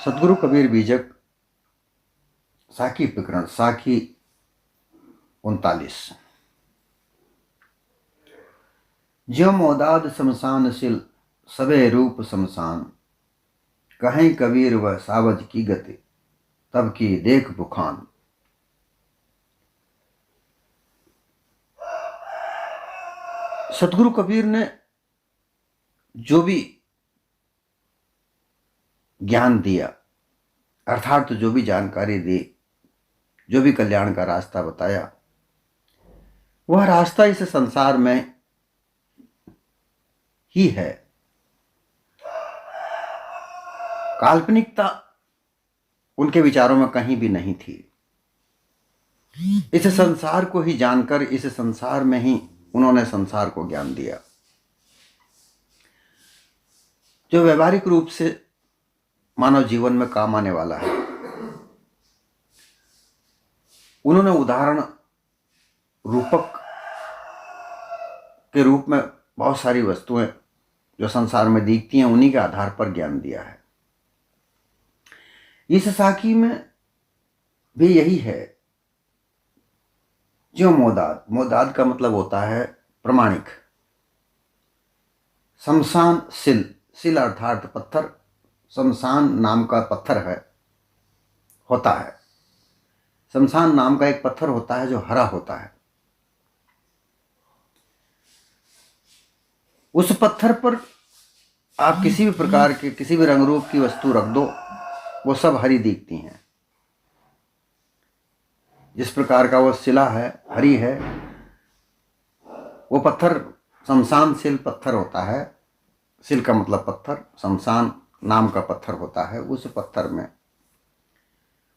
सदगुरु कबीर बीजक साखी प्रकरण साखी 39। ज्यों मोदाद शमशान सिल सबे रूप शमशान, कहें कबीर वह सावज की गति तब की देख बुखान। सदगुरु कबीर ने जो भी ज्ञान दिया, अर्थात जो भी जानकारी दी, जो भी कल्याण का रास्ता बताया, वह रास्ता इस संसार में ही है। काल्पनिकता उनके विचारों में कहीं भी नहीं थी। इस संसार को ही जानकर इस संसार में ही उन्होंने संसार को ज्ञान दिया। जो व्यवहारिक रूप से मानव जीवन में काम आने वाला है, उन्होंने उदाहरण रूपक के रूप में बहुत सारी वस्तुएं जो संसार में दिखती हैं, उन्हीं के आधार पर ज्ञान दिया है। इस साखी में भी यही है। जो मोदाद, मोदाद का मतलब होता है प्रमाणिक। शमशान सिल, सिल अर्थात पत्थर, शमशान नाम का पत्थर है, होता है। शमशान नाम का एक पत्थर होता है जो हरा होता है। उस पत्थर पर आप किसी भी प्रकार के किसी भी रंग रूप की वस्तु रख दो, वो सब हरी दिखती हैं। जिस प्रकार का वो शिला है, हरी है। वो पत्थर शमशान सिल पत्थर होता है। सिल का मतलब पत्थर, शमशान नाम का पत्थर होता है। उस पत्थर में,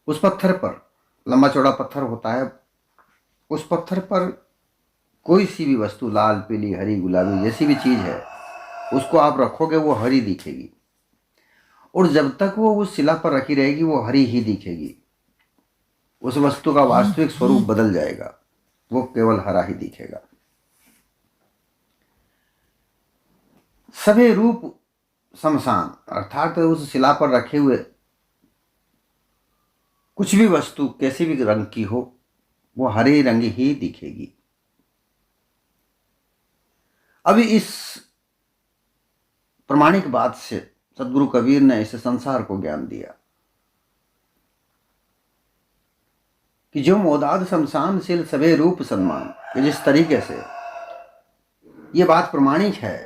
उस पत्थर पर लंबा चौड़ा पत्थर होता है। उस पत्थर पर कोई सी भी वस्तु, लाल, पीली, हरी, गुलाबी, जैसी भी चीज है, उसको आप रखोगे वो हरी दिखेगी। और जब तक वो उस शिला पर रखी रहेगी वो हरी ही दिखेगी। उस वस्तु का वास्तविक स्वरूप बदल जाएगा, वो केवल हरा ही दिखेगा। सभी रूप शमशान अर्थात उस शिला पर रखे हुए कुछ भी वस्तु कैसी भी रंग की हो, वो हरे रंग ही दिखेगी। अभी इस प्रमाणिक बात से सदगुरु कबीर ने इस संसार को ज्ञान दिया कि जो मोदाद शमशान सिल सबे रूप सम्मान, कि जिस तरीके से ये बात प्रमाणिक है,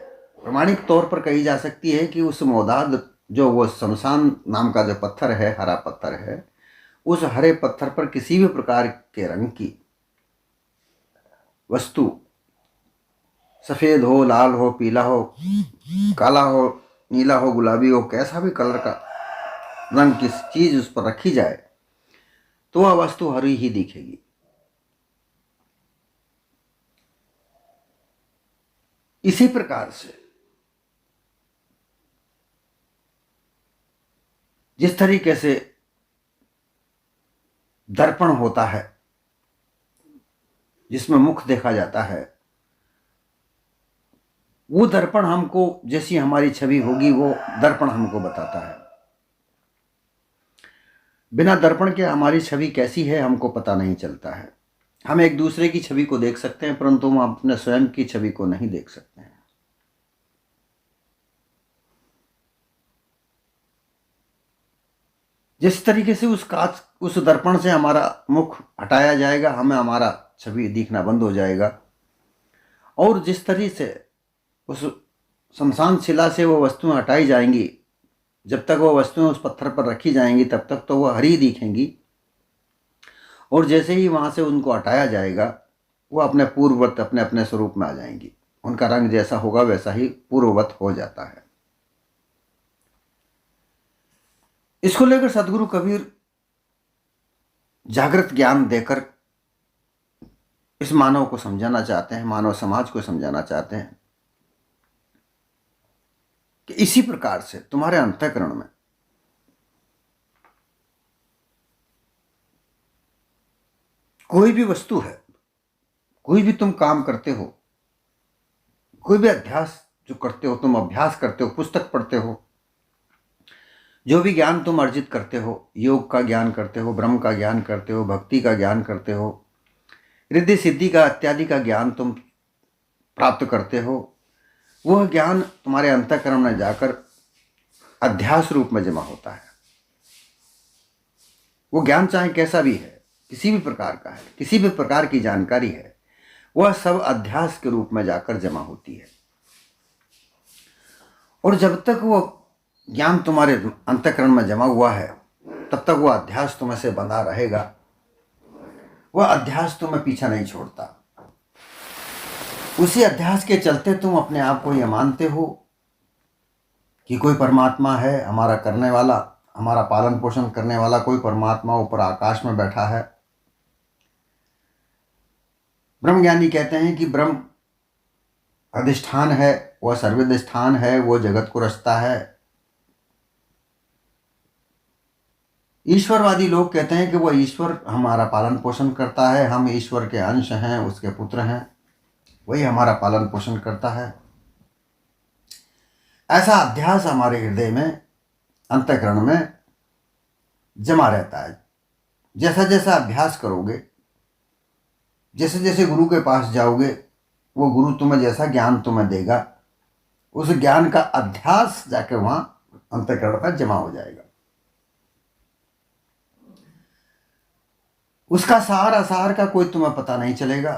प्रमाणिक तौर पर कही जा सकती है कि उस मोदाद, जो वो शमशान नाम का जो पत्थर है, हरा पत्थर है, उस हरे पत्थर पर किसी भी प्रकार के रंग की वस्तु, सफेद हो, लाल हो, पीला हो, काला हो, नीला हो, गुलाबी हो, कैसा भी कलर का रंग की चीज उस पर रखी जाए तो वह वस्तु हरी ही दिखेगी। इसी प्रकार से जिस तरीके से दर्पण होता है, जिसमें मुख देखा जाता है, वो दर्पण हमको, जैसी हमारी छवि होगी वो दर्पण हमको बताता है। बिना दर्पण के हमारी छवि कैसी है हमको पता नहीं चलता है। हम एक दूसरे की छवि को देख सकते हैं, परंतु हम अपने स्वयं की छवि को नहीं देख सकते हैं। जिस तरीके से उस कांच, उस दर्पण से हमारा मुख हटाया जाएगा, हमें हमारा छवि दिखना बंद हो जाएगा। और जिस तरीके से उस शमशान शिला से वो वस्तुएं हटाई जाएंगी, जब तक वो वस्तुएं उस पत्थर पर रखी जाएंगी तब तक तो वो हरी दिखेंगी। और जैसे ही वहां से उनको हटाया जाएगा, वो अपने पूर्ववत, अपने अपने स्वरूप में आ जाएंगी। उनका रंग जैसा होगा वैसा ही पूर्ववत हो जाता है। इसको लेकर सदगुरु कबीर जागृत ज्ञान देकर इस मानव को समझाना चाहते हैं, मानव समाज को समझाना चाहते हैं कि इसी प्रकार से तुम्हारे अंतःकरण में कोई भी वस्तु है, कोई भी तुम काम करते हो, कोई भी अभ्यास जो करते हो, तुम अभ्यास करते हो, पुस्तक पढ़ते हो, जो भी ज्ञान तुम अर्जित करते हो, योग का ज्ञान करते हो, ब्रह्म का ज्ञान करते हो, भक्ति का ज्ञान करते हो, रिद्धि सिद्धि का इत्यादि का ज्ञान तुम प्राप्त करते हो, वह ज्ञान तुम्हारे अंतःकरण में जाकर अध्यास रूप में जमा होता है। वो ज्ञान चाहे कैसा भी है, किसी भी प्रकार का है, किसी भी प्रकार की जानकारी है, वह सब अध्यास के रूप में जाकर जमा होती है। और जब तक वो ज्ञान तुम्हारे अंतःकरण में जमा हुआ है, तब तक वह अध्यास तुम्हें से बंधा रहेगा। वह अध्यास तुम्हें पीछा नहीं छोड़ता। उसी अध्यास के चलते तुम अपने आप को यह मानते हो कि कोई परमात्मा है, हमारा करने वाला, हमारा पालन पोषण करने वाला कोई परमात्मा ऊपर आकाश में बैठा है। ब्रह्मज्ञानी कहते हैं कि ब्रह्म अधिष्ठान है, वह सर्वधिष्ठान है, वो जगत को रचता है। ईश्वरवादी लोग कहते हैं कि वह ईश्वर हमारा पालन पोषण करता है, हम ईश्वर के अंश हैं, उसके पुत्र हैं, वही हमारा पालन पोषण करता है। ऐसा अध्यास हमारे हृदय में, अंतःकरण में जमा रहता है। जैसा जैसा अभ्यास करोगे, जैसे जैसे गुरु के पास जाओगे, वो गुरु तुम्हें जैसा ज्ञान तुम्हें देगा, उस ज्ञान का अध्यास जाकर वहां अंतःकरण पर जमा हो जाएगा। उसका सार असार का कोई तुम्हें पता नहीं चलेगा।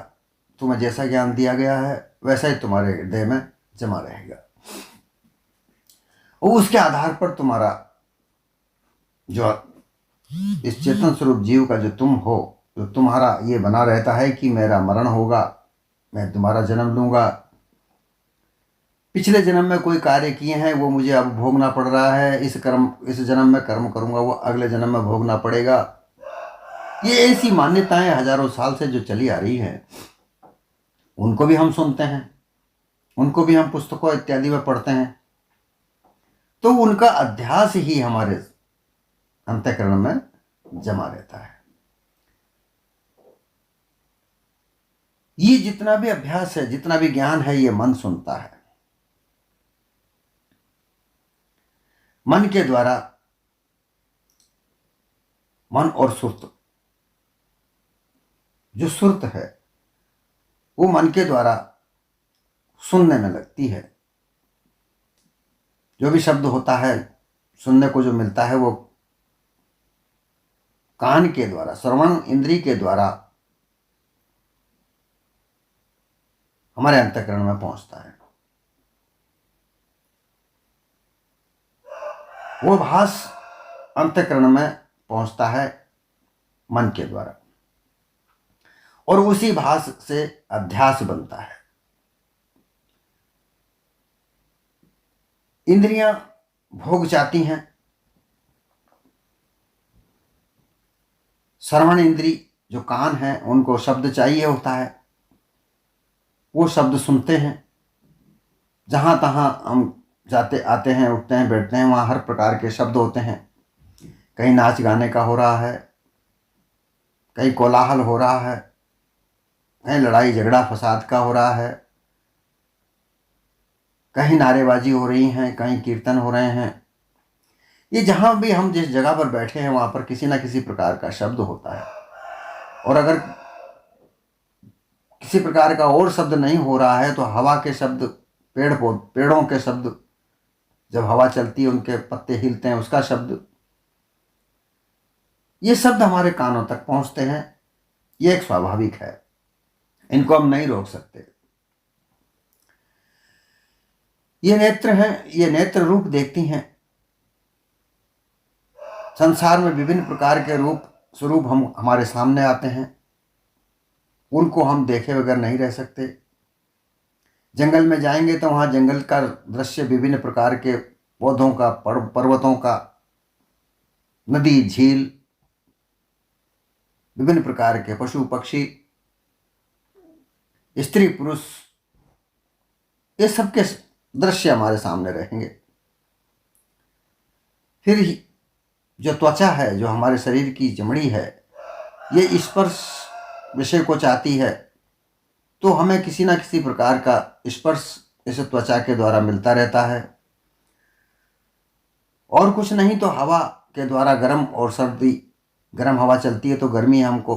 तुम्हें जैसा ज्ञान दिया गया है वैसा ही तुम्हारे हृदय में जमा रहेगा। और उसके आधार पर तुम्हारा जो इस चेतन स्वरूप जीव का जो तुम हो, जो तुम्हारा ये बना रहता है कि मेरा मरण होगा, मैं दोबारा जन्म लूंगा, पिछले जन्म में कोई कार्य किए हैं वो मुझे अब भोगना पड़ रहा है, इस जन्म में कर्म करूंगा वो अगले जन्म में भोगना पड़ेगा। ये ऐसी मान्यताएं हजारों साल से जो चली आ रही हैं, उनको भी हम सुनते हैं, उनको भी हम पुस्तकों इत्यादि में पढ़ते हैं। तो उनका अध्यास ही हमारे अंतःकरण में जमा रहता है। ये जितना भी अभ्यास है, जितना भी ज्ञान है, ये मन सुनता है। मन के द्वारा, मन और सुर्त, जो सुर्त है वो मन के द्वारा सुनने में लगती है। जो भी शब्द होता है, सुनने को जो मिलता है, वो कान के द्वारा, श्रवण इंद्री के द्वारा हमारे अंतःकरण में पहुंचता है। वो भास अंतःकरण में पहुंचता है मन के द्वारा, और उसी भास से अध्यास बनता है। इंद्रियां भोग चाहती हैं। श्रवण इंद्री जो कान है, उनको शब्द चाहिए होता है, वो शब्द सुनते हैं। जहां तहां हम जाते आते हैं, उठते हैं, बैठते हैं, वहां हर प्रकार के शब्द होते हैं। कहीं नाच गाने का हो रहा है, कहीं कोलाहल हो रहा है, कहीं लड़ाई झगड़ा फसाद का हो रहा है, कहीं नारेबाजी हो रही हैं, कहीं कीर्तन हो रहे हैं। ये जहां भी हम जिस जगह पर बैठे हैं, वहां पर किसी ना किसी प्रकार का शब्द होता है। और अगर किसी प्रकार का और शब्द नहीं हो रहा है तो हवा के शब्द, पेड़ों के शब्द, जब हवा चलती है उनके पत्ते हिलते हैं, उसका शब्द, ये शब्द हमारे कानों तक पहुंचते हैं। ये एक स्वाभाविक है, इनको हम नहीं रोक सकते। ये नेत्र हैं, ये नेत्र रूप देखती हैं। संसार में विभिन्न प्रकार के रूप स्वरूप हम हमारे सामने आते हैं, उनको हम देखे बगैर नहीं रह सकते। जंगल में जाएंगे तो वहाँ जंगल का दृश्य, विभिन्न प्रकार के पौधों का, पर्वतों का, नदी, झील, विभिन्न प्रकार के पशु पक्षी, स्त्री पुरुष, ये सबके दृश्य हमारे सामने रहेंगे। फिर जो त्वचा है, जो हमारे शरीर की चमड़ी है, ये स्पर्श विषय को चाहती है, तो हमें किसी ना किसी प्रकार का स्पर्श इस त्वचा के द्वारा मिलता रहता है। और कुछ नहीं तो हवा के द्वारा गर्म और सर्दी, गर्म हवा चलती है तो गर्मी हमको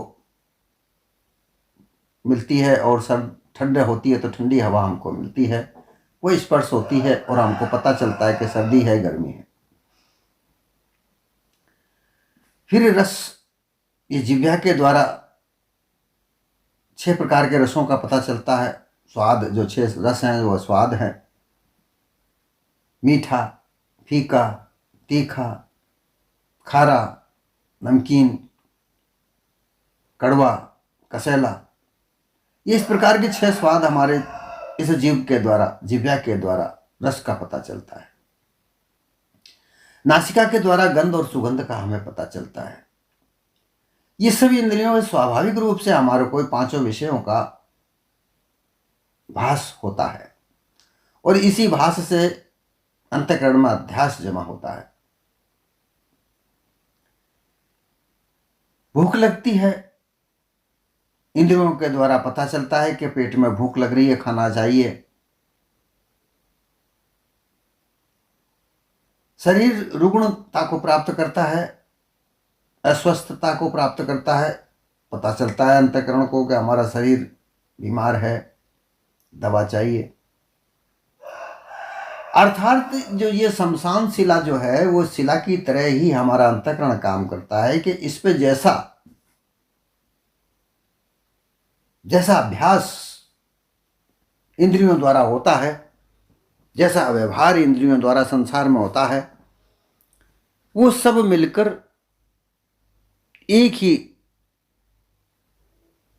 मिलती है, और सर्द ठंड होती है तो ठंडी हवा हमको मिलती है। वो स्पर्श होती है और हमको पता चलता है कि सर्दी है, गर्मी है। फिर रस, ये जिह्वा के द्वारा 6 प्रकार के रसों का पता चलता है। स्वाद, जो 6 रस हैं वो स्वाद है, मीठा, फीका, तीखा, खारा, नमकीन, कड़वा, कसैला। ये इस प्रकार के 6 स्वाद हमारे इस जीव के द्वारा, जिह्वा के द्वारा रस का पता चलता है। नासिका के द्वारा गंध और सुगंध का हमें पता चलता है। ये सभी इंद्रियों में स्वाभाविक रूप से हमारे को 5 विषयों का भास होता है, और इसी भास से अंतःकरण में अध्यास जमा होता है। भूख लगती है, इंद्रियों के द्वारा पता चलता है कि पेट में भूख लग रही है, खाना चाहिए। शरीर रुग्णता को प्राप्त करता है, अस्वस्थता को प्राप्त करता है। पता चलता है अंतःकरण को कि हमारा शरीर बीमार है, दवा चाहिए। अर्थात जो ये शमशान शिला जो है वो शिला की तरह ही हमारा अंतःकरण काम करता है कि इस पे जैसा जैसा अभ्यास इंद्रियों द्वारा होता है, जैसा व्यवहार इंद्रियों द्वारा संसार में होता है, वो सब मिलकर एक ही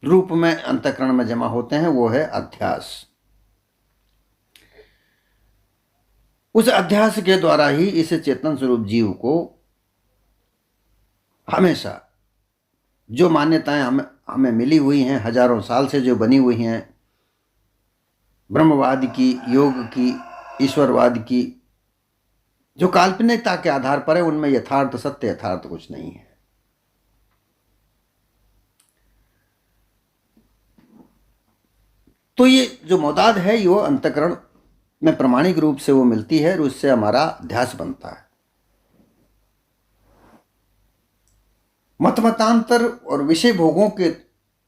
रूप में अंतःकरण में जमा होते हैं। वो है अध्यास। उस अध्यास के द्वारा ही इस चेतन स्वरूप जीव को हमेशा जो मान्यताएं हमें मिली हुई हैं, हजारों साल से जो बनी हुई हैं, ब्रह्मवाद की, योग की, ईश्वरवाद की, जो काल्पनिकता के आधार पर है, उनमें यथार्थ, सत्य यथार्थ कुछ नहीं है। तो ये जो मौदाद है ये वो अंतःकरण में प्रमाणिक रूप से वो मिलती है, और उससे हमारा अध्यास बनता है। मतमतांतर और विषय भोगों के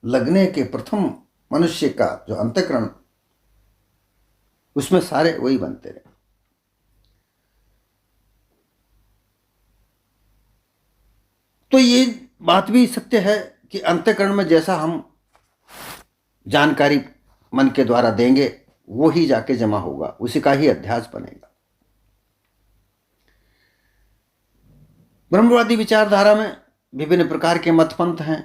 लगने के प्रथम मनुष्य का जो अंतःकरण, उसमें सारे वही बनते रहे। तो ये बात भी सत्य है कि अंतःकरण में जैसा हम जानकारी मन के द्वारा देंगे वो ही जाके जमा होगा, उसी का ही अध्यास बनेगा। ब्रह्मवादी विचारधारा में विभिन्न प्रकार के मतपंथ हैं।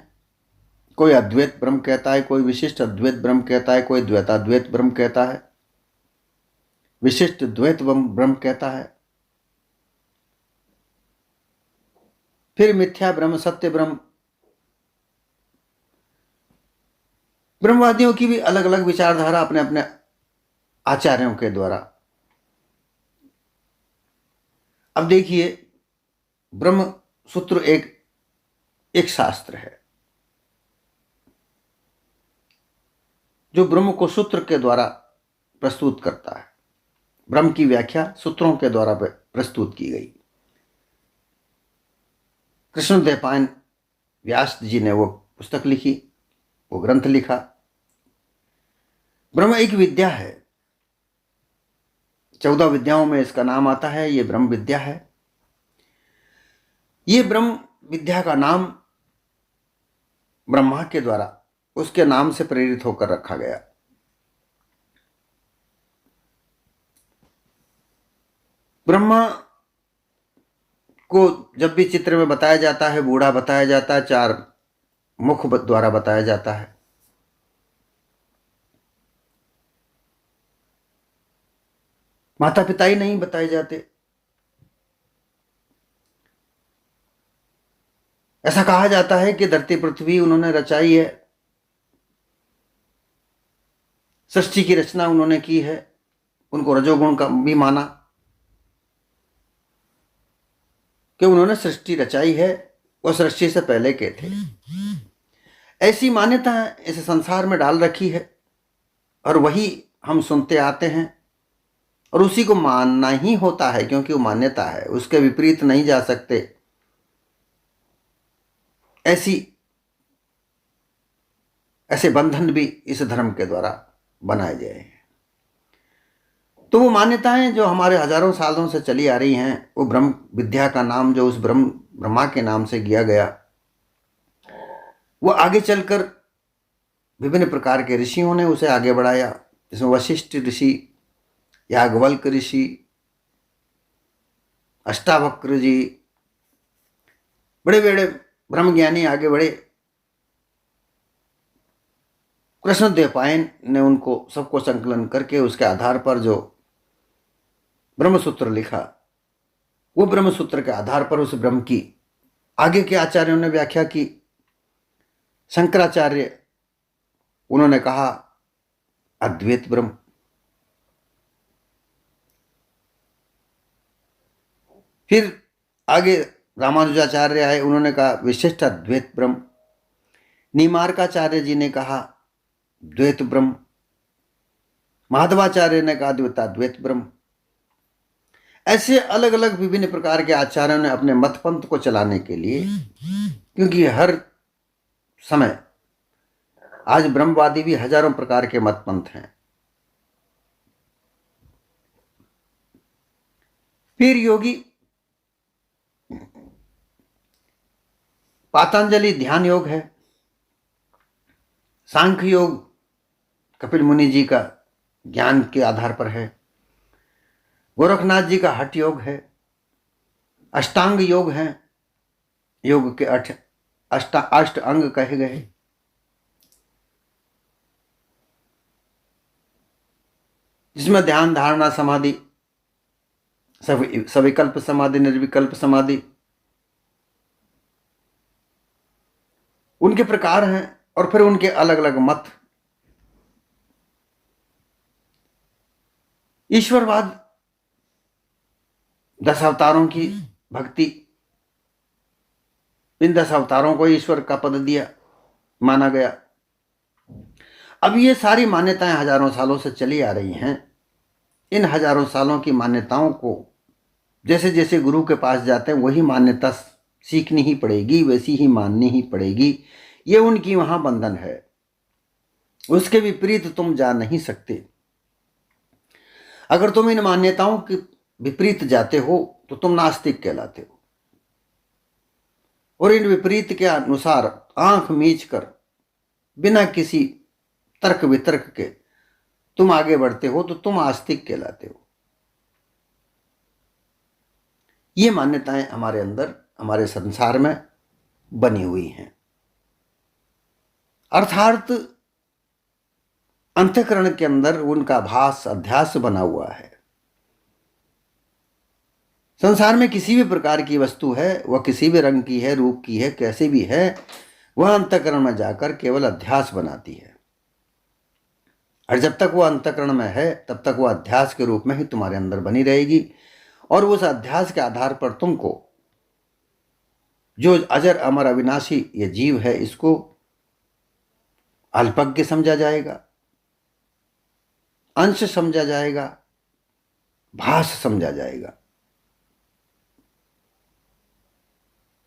कोई अद्वैत ब्रह्म कहता है, कोई विशिष्ट अद्वैत ब्रह्म कहता है, कोई द्वैताद्वैत ब्रह्म कहता है, विशिष्ट द्वैत ब्रह्म कहता है, फिर मिथ्या ब्रह्म, सत्य ब्रह्म। ब्रह्मवादियों की भी अलग अलग विचारधारा अपने अपने आचार्यों के द्वारा। अब देखिए, ब्रह्म सूत्र एक शास्त्र है जो ब्रह्म को सूत्र के द्वारा प्रस्तुत करता है। ब्रह्म की व्याख्या सूत्रों के द्वारा प्रस्तुत की गई। कृष्णदेवपायन व्यास जी ने वो पुस्तक लिखी, वो ग्रंथ लिखा। ब्रह्म एक विद्या है, 14 विद्याओं में इसका नाम आता है। ये ब्रह्म विद्या है। ये ब्रह्म विद्या का नाम ब्रह्मा के द्वारा उसके नाम से प्रेरित होकर रखा गया। ब्रह्मा को जब भी चित्र में बताया जाता है, बूढ़ा बताया जाता है, 4 मुख द्वारा बताया जाता है। माता पिता ही नहीं बताए जाते। ऐसा कहा जाता है कि धरती पृथ्वी उन्होंने रचाई है, सृष्टि की रचना उन्होंने की है। उनको रजोगुण का भी माना कि उन्होंने सृष्टि रचाई है, और सृष्टि से पहले के थे। ऐसी मान्यता इस संसार में डाल रखी है, और वही हम सुनते आते हैं। और उसी को मानना ही होता है, क्योंकि वो मान्यता है, उसके विपरीत नहीं जा सकते। ऐसे बंधन भी इस धर्म के द्वारा बनाए गए हैं। तो वो मान्यताएं जो हमारे हजारों सालों से चली आ रही हैं, वो ब्रह्म विद्या का नाम जो उस ब्रह्मा के नाम से किया गया, वो आगे चलकर विभिन्न प्रकार के ऋषियों ने उसे आगे बढ़ाया, जिसमें वशिष्ठ ऋषि, याज्ञवल्क ऋषि, अष्टावक्र जी, बड़े बड़े ब्रह्मज्ञानी आगे बढ़े। कृष्णद्वैपायन ने उनको सबको संकलन करके उसके आधार पर जो ब्रह्मसूत्र लिखा, वो ब्रह्मसूत्र के आधार पर उस ब्रह्म की आगे के आचार्यों ने व्याख्या की। शंकराचार्य, उन्होंने कहा अद्वैत ब्रह्म। फिर आगे रामानुजाचार्य आए, उन्होंने कहा विशिष्ट अद्वैत ब्रह्म। निमार्काचार्य जी ने कहा द्वैत ब्रह्म। माधवाचार्य ने कहा द्वैताद्वैत ब्रह्म। ऐसे अलग अलग विभिन्न प्रकार के आचार्यों ने अपने मत पंथ को चलाने के लिए, क्योंकि हर समय आज ब्रह्मवादी भी हजारों प्रकार के मत पंथ हैं। फिर योगी पातंजलि ध्यान योग है, सांख्य योग कपिल मुनि जी का ज्ञान के आधार पर है, गोरखनाथ जी का हठ योग है, अष्टांग योग है, योग के अष्ट अंग कहे गए। जिसमें ध्यान, धारणा, समाधि, सविकल्प समाधि, निर्विकल्प समाधि, उनके प्रकार हैं और फिर उनके अलग अलग मत। ईश्वरवाद, 10 अवतारों की भक्ति, इन 10 अवतारों को ईश्वर का पद दिया, माना गया। अब ये सारी मान्यताएं हजारों सालों से चली आ रही हैं। इन हजारों सालों की मान्यताओं को जैसे जैसे गुरु के पास जाते हैं, वही मान्यता सीखनी ही पड़ेगी, वैसी ही माननी ही पड़ेगी। ये उनकी वहां बंधन है, उसके विपरीत तुम जा नहीं सकते। अगर तुम इन मान्यताओं के विपरीत जाते हो तो तुम नास्तिक कहलाते हो, और इन विपरीत के अनुसार आंख मीच कर बिना किसी तर्क वितर्क के तुम आगे बढ़ते हो तो तुम आस्तिक कहलाते हो। ये मान्यताएं हमारे अंदर, हमारे संसार में बनी हुई हैं। अर्थात अंतःकरण के अंदर उनका भास, अध्यास बना हुआ है। संसार में किसी भी प्रकार की वस्तु है, वह किसी भी रंग की है, रूप की है, कैसे भी है, वह अंतःकरण में जाकर केवल अध्यास बनाती है। और जब तक वह अंतःकरण में है तब तक वह अध्यास के रूप में ही तुम्हारे अंदर बनी रहेगी। और उस अध्यास के आधार पर तुमको जो अजर अमर अविनाशी ये जीव है, इसको अल्पज्ञ समझा जाएगा, अंश समझा जाएगा, भास समझा जाएगा।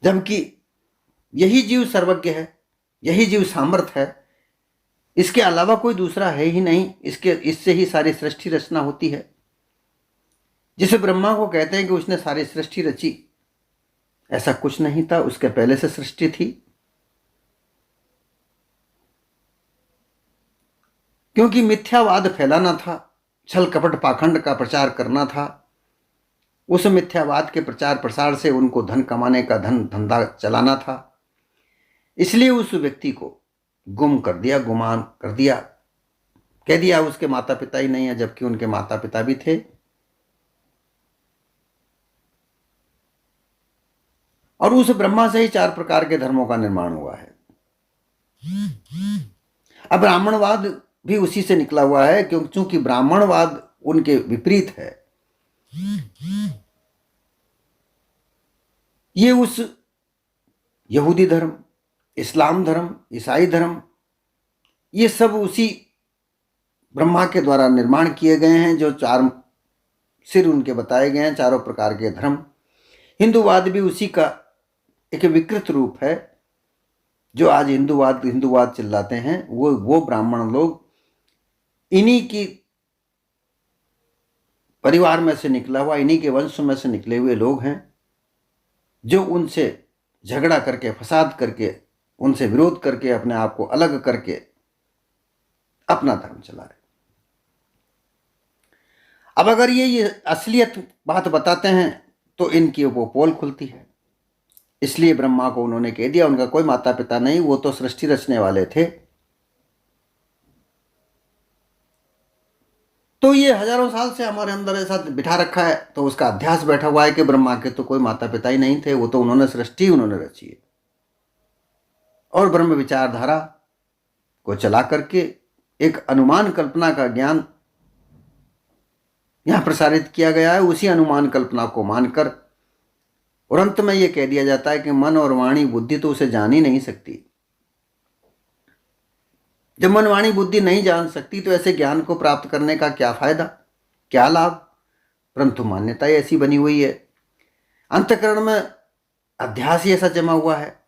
जबकि यही जीव सर्वज्ञ है, यही जीव सामर्थ है, इसके अलावा कोई दूसरा है ही नहीं। इससे ही सारी सृष्टि रचना होती है। जिसे ब्रह्मा को कहते हैं कि उसने सारी सृष्टि रची, ऐसा कुछ नहीं था, उसके पहले से सृष्टि थी। क्योंकि मिथ्यावाद फैलाना था, छल कपट पाखंड का प्रचार करना था। उस मिथ्यावाद के प्रचार प्रसार से उनको धन कमाने का धंधा चलाना था। इसलिए उस व्यक्ति को गुम कर दिया, गुमान कर दिया, कह दिया उसके माता पिता ही नहीं है, जबकि उनके माता पिता भी थे। और उस ब्रह्मा से ही 4 प्रकार के धर्मों का निर्माण हुआ है। अब ब्राह्मणवाद भी उसी से निकला हुआ है, क्योंकि ब्राह्मणवाद उनके विपरीत है। ये उस यहूदी धर्म, इस्लाम धर्म, ईसाई धर्म, ये सब उसी ब्रह्मा के द्वारा निर्माण किए गए हैं, जो 4 सिर उनके बताए गए हैं, चारों प्रकार के धर्म। हिंदूवाद भी उसी का एक विकृत रूप है। जो आज हिंदूवाद हिंदूवाद चिल्लाते हैं, वो ब्राह्मण लोग इन्हीं की परिवार में से निकला हुआ, इन्हीं के वंश में से निकले हुए लोग हैं, जो उनसे झगड़ा करके, फसाद करके, उनसे विरोध करके, अपने आप को अलग करके अपना धर्म चला रहे। अब अगर ये असलियत बात बताते हैं तो इनकी वो पोल खुलती है। इसलिए ब्रह्मा को उन्होंने कह दिया उनका कोई माता पिता नहीं, वो तो सृष्टि रचने वाले थे। तो ये हजारों साल से हमारे अंदर ऐसा बिठा रखा है, तो उसका अध्यास बैठा हुआ है कि ब्रह्मा के तो कोई माता पिता ही नहीं थे, वो तो उन्होंने सृष्टि उन्होंने रची है। और ब्रह्म विचारधारा को चला करके एक अनुमान कल्पना का ज्ञान यहां प्रसारित किया गया है। उसी अनुमान कल्पना को मानकर और अंत में यह कह दिया जाता है कि मन और वाणी बुद्धि तो उसे जान ही नहीं सकती। जब मन वाणी बुद्धि नहीं जान सकती तो ऐसे ज्ञान को प्राप्त करने का क्या फायदा, क्या लाभ। परंतु मान्यता ऐसी बनी हुई है, अंतःकरण में अध्यास ही ऐसा जमा हुआ है,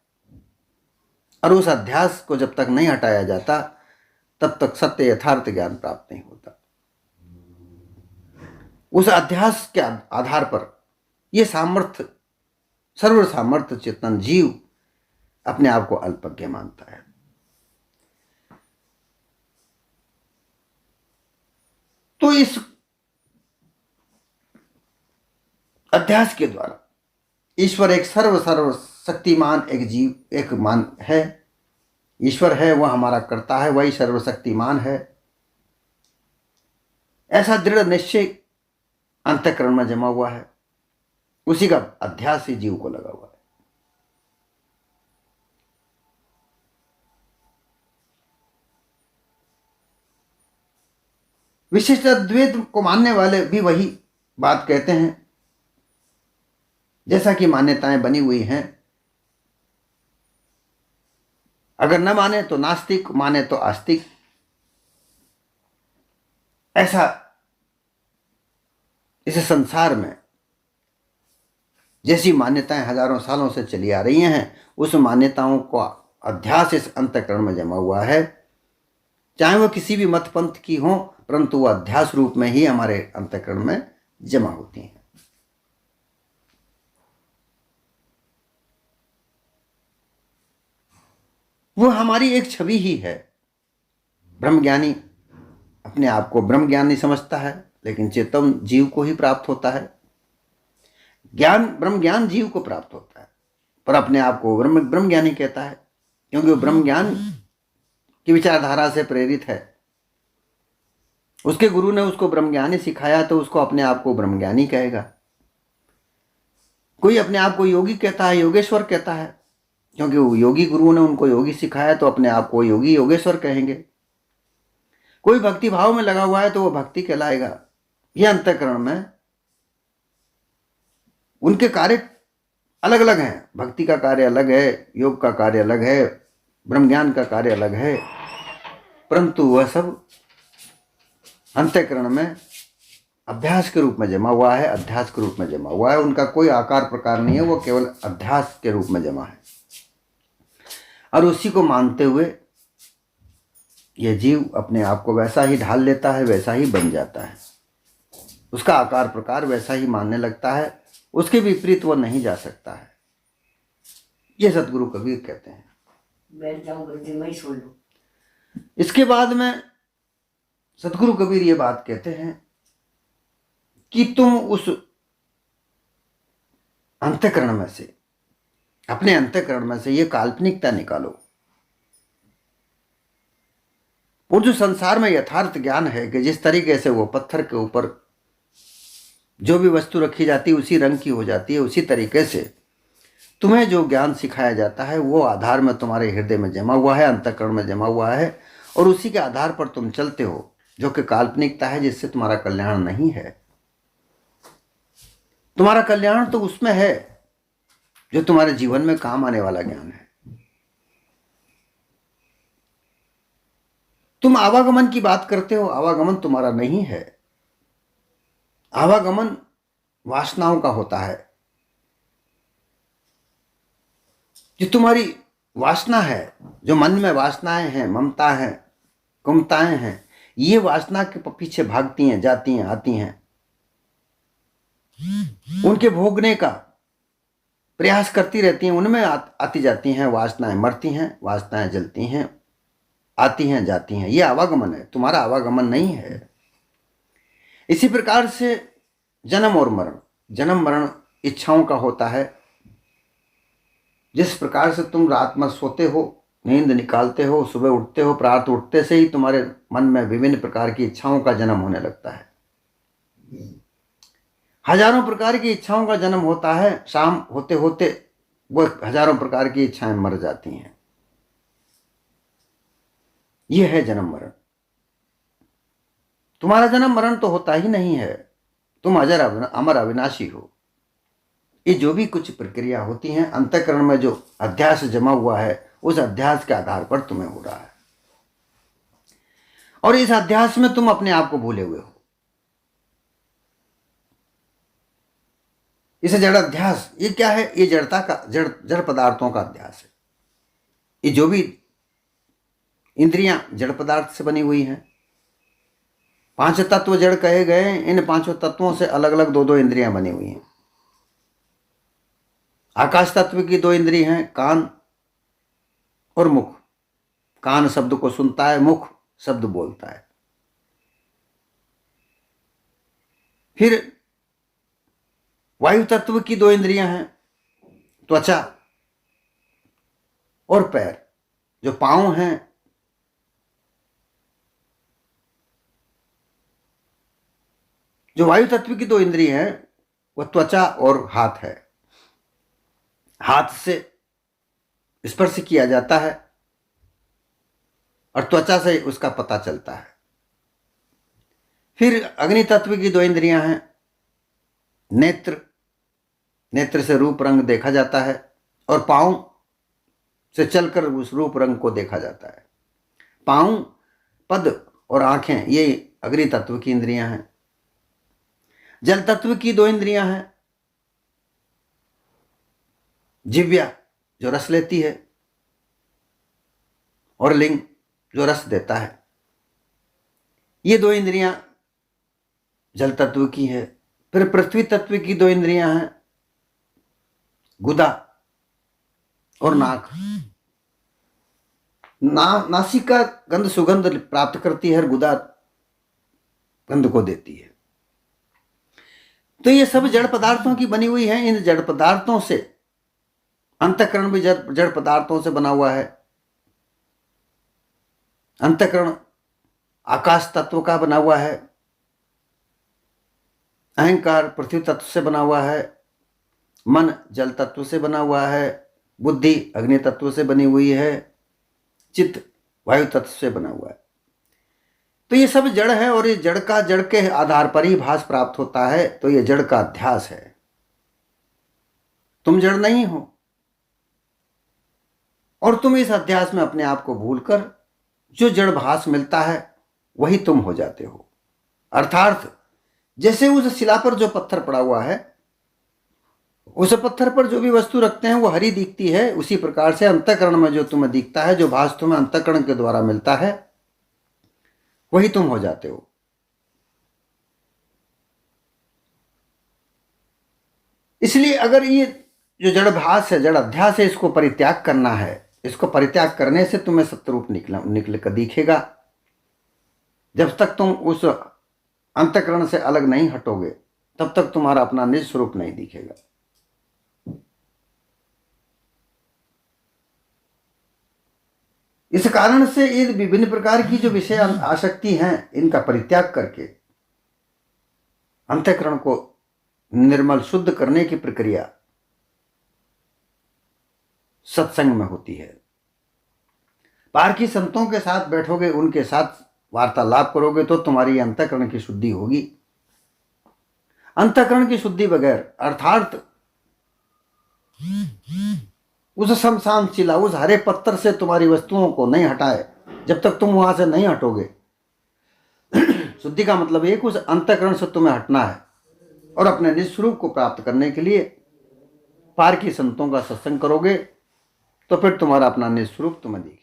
और उस अध्यास को जब तक नहीं हटाया जाता तब तक सत्य यथार्थ ज्ञान प्राप्त नहीं होता। उस अध्यास के आधार पर यह सामर्थ्य, सर्व सामर्थ्य चेतन जीव अपने आप को अल्पज्ञ मानता है। तो इस अध्यास के द्वारा ईश्वर एक सर्व शक्तिमान एक जीव एक मान है। ईश्वर है, वह हमारा कर्ता है, वही सर्वशक्तिमान है, ऐसा दृढ़ निश्चय अंतःकरण में जमा हुआ है। उसी का अध्यास ही जीव को लगा हुआ है। विशिष्ट अद्वैत को मानने वाले भी वही बात कहते हैं, जैसा कि मान्यताएं बनी हुई हैं। अगर न माने तो नास्तिक, माने तो आस्तिक। ऐसा इस संसार में जैसी मान्यताएं हजारों सालों से चली आ रही हैं, उस मान्यताओं को अध्यास इस अंतःकरण में जमा हुआ है। चाहे वह किसी भी मत पंथ की हो, परंतु वह अध्यास रूप में ही हमारे अंतःकरण में जमा होती हैं। वह हमारी एक छवि ही है। ब्रह्मज्ञानी अपने आप को ब्रह्मज्ञानी समझता है, लेकिन चेतन जीव को ही प्राप्त होता है। ज्ञान, ब्रह्म ज्ञान जीव को प्राप्त होता है, पर अपने आप को ब्रह्मज्ञानी कहता है, क्योंकि वो ब्रह्म ज्ञान की विचारधारा से प्रेरित है। उसके गुरु ने उसको ब्रह्मज्ञानी सिखाया, तो उसको अपने आप को ब्रह्मज्ञानी कहेगा। कोई अपने आप को योगी कहता है, योगेश्वर कहता है, क्योंकि वो योगी गुरु ने उनको योगी सिखाया, तो अपने आप को योगी योगेश्वर कहेंगे। कोई भक्ति भाव में लगा हुआ है तो वो भक्ति कहलाएगा। यह अंतःकरण में उनके कार्य अलग अलग हैं। भक्ति का कार्य अलग है, योग का कार्य अलग है, ब्रह्म ज्ञान का कार्य अलग है, परंतु वह सब अंतःकरण में अभ्यास के रूप में जमा हुआ है, अध्यास के रूप में जमा हुआ है। उनका कोई आकार प्रकार नहीं है, वो केवल अध्यास के रूप में जमा है। और उसी को मानते हुए यह जीव अपने आप को वैसा ही ढाल लेता है, वैसा ही बन जाता है। उसका आकार प्रकार वैसा ही मानने लगता है, उसके विपरीत वो नहीं जा सकता है। यह सतगुरु कबीर कहते हैं। बैठ जाऊं गुरुजी, मैं ही सुन लूं। इसके बाद में सतगुरु कबीर ये बात कहते हैं कि तुम उस अंतःकरण में से, अपने अंतःकरण में से ये काल्पनिकता निकालो। और जो संसार में यथार्थ ज्ञान है कि जिस तरीके से वो पत्थर के ऊपर जो भी वस्तु रखी जाती है उसी रंग की हो जाती है, उसी तरीके से तुम्हें जो ज्ञान सिखाया जाता है वो आधार में तुम्हारे हृदय में जमा हुआ है, अंतःकरण में जमा हुआ है, और उसी के आधार पर तुम चलते हो, जो कि काल्पनिकता है, जिससे तुम्हारा कल्याण नहीं है। तुम्हारा कल्याण तो उसमें है जो तुम्हारे जीवन में काम आने वाला ज्ञान है। तुम आवागमन की बात करते हो, आवागमन तुम्हारा नहीं है। आवागमन वासनाओं का होता है। जो तुम्हारी वासना है, जो मन में वासनाएं हैं, ममता है, कुमताएं हैं, ये वासना के पीछे भागती हैं, जाती हैं, आती हैं। उनके भोगने का प्रयास करती रहती हैं, उनमें आती जाती हैं वासनाएं, मरती हैं, वासनाएं जलती हैं, आती हैं, जाती हैं। ये आवागमन है, तुम्हारा आवागमन नहीं है। इसी प्रकार से जन्म और मरण, जन्म मरण इच्छाओं का होता है। जिस प्रकार से तुम रात में सोते हो, नींद निकालते हो, सुबह उठते हो, प्रातः उठते से ही तुम्हारे मन में विभिन्न प्रकार की इच्छाओं का जन्म होने लगता है। हजारों प्रकार की इच्छाओं का जन्म होता है। शाम होते होते वो हजारों प्रकार की इच्छाएं मर जाती हैं। यह है जन्म मरण। तुम्हारा जन्म मरण तो होता ही नहीं है, तुम अमर अविनाशी हो। ये जो भी कुछ प्रक्रिया होती हैं, अंतःकरण में जो अध्यास जमा हुआ है, उस अध्यास के आधार पर तुम्हें हो रहा है। और इस अध्यास में तुम अपने आप को भूले हुए हो। इसे जड़ अध्यास, ये क्या है? ये जड़ता का, जड़ पदार्थों का अध्यास है। ये जो भी इंद्रियां जड़ पदार्थ से बनी हुई हैं, 5 तत्व जड़ कहे गए। इन 5 तत्वों से अलग अलग 2-2 इंद्रियां बनी हुई हैं। आकाश तत्व की 2 इंद्रिय हैं, कान और मुख। कान शब्द को सुनता है, मुख शब्द बोलता है। फिर वायु तत्व की 2 इंद्रियां हैं, त्वचा और पैर। जो पांव हैं, जो वायु तत्व की 2 इंद्रिय हैं, वह त्वचा और हाथ है। हाथ से स्पर्श किया जाता है और त्वचा से उसका पता चलता है। फिर अग्नि तत्व की 2 इंद्रियां हैं, नेत्र। नेत्र से रूप रंग देखा जाता है और पांव से चलकर उस रूप रंग को देखा जाता है। पांव, पद और आंखें, ये अग्नि तत्व की इंद्रियां हैं। जल तत्व की 2 इंद्रियां हैं, जिह्वा जो रस लेती है और लिंग जो रस देता है। ये 2 इंद्रियां जल तत्व की है। फिर पृथ्वी तत्व की 2 इंद्रियां हैं, गुदा और नाक। नासिका गंध सुगंध प्राप्त करती है और गुदा गंध को देती है। तो ये सब जड़ पदार्थों की बनी हुई है। इन जड़ पदार्थों से, अंतःकरण भी जड़ पदार्थों से बना हुआ है। अंतःकरण आकाश तत्व का बना हुआ है। अहंकार पृथ्वी तत्व से बना हुआ है। मन जल तत्व से बना हुआ है। बुद्धि अग्नि तत्व से बनी हुई है। चित्त वायु तत्व से बना हुआ है। तो ये सब जड़ है और ये जड़ के आधार पर ही भास प्राप्त होता है। तो ये जड़ का अध्यास है। तुम जड़ नहीं हो और तुम इस अध्यास में अपने आप को भूलकर जो जड़ भास मिलता है वही तुम हो जाते हो। अर्थात जैसे उस शिला पर जो पत्थर पड़ा हुआ है, उस पत्थर पर जो भी वस्तु रखते हैं वो हरी दिखती है, उसी प्रकार से अंतःकरण में जो तुम्हें दिखता है, जो भास तुम्हें अंतःकरण के द्वारा मिलता है, वही तुम हो जाते हो। इसलिए अगर ये जो जड़ भास है, जड़ अध्यास है, इसको परित्याग करना है। इसको परित्याग करने से तुम्हें सत्यरूप निकल कर दिखेगा। जब तक तुम उस अंतःकरण से अलग नहीं हटोगे तब तक तुम्हारा अपना निज स्वरूप नहीं दिखेगा। इस कारण से ये विभिन्न प्रकार की जो विषय आसक्ति हैं, इनका परित्याग करके अंतःकरण को निर्मल शुद्ध करने की प्रक्रिया सत्संग में होती है। पारखी संतों के साथ बैठोगे, उनके साथ वार्तालाप करोगे तो तुम्हारी अंतःकरण की शुद्धि होगी। अंतःकरण की शुद्धि बगैर, अर्थात उस शमशान शिला, उस हरे पत्थर से तुम्हारी वस्तुओं को नहीं हटाए, जब तक तुम वहां से नहीं हटोगे, शुद्धि का मतलब एक उस अंतःकरण से तुम्हें हटना है। और अपने निज स्वरूप को प्राप्त करने के लिए पार की संतों का सत्संग करोगे तो फिर तुम्हारा अपना निज स्वरूप तुम्हें दिखेगा।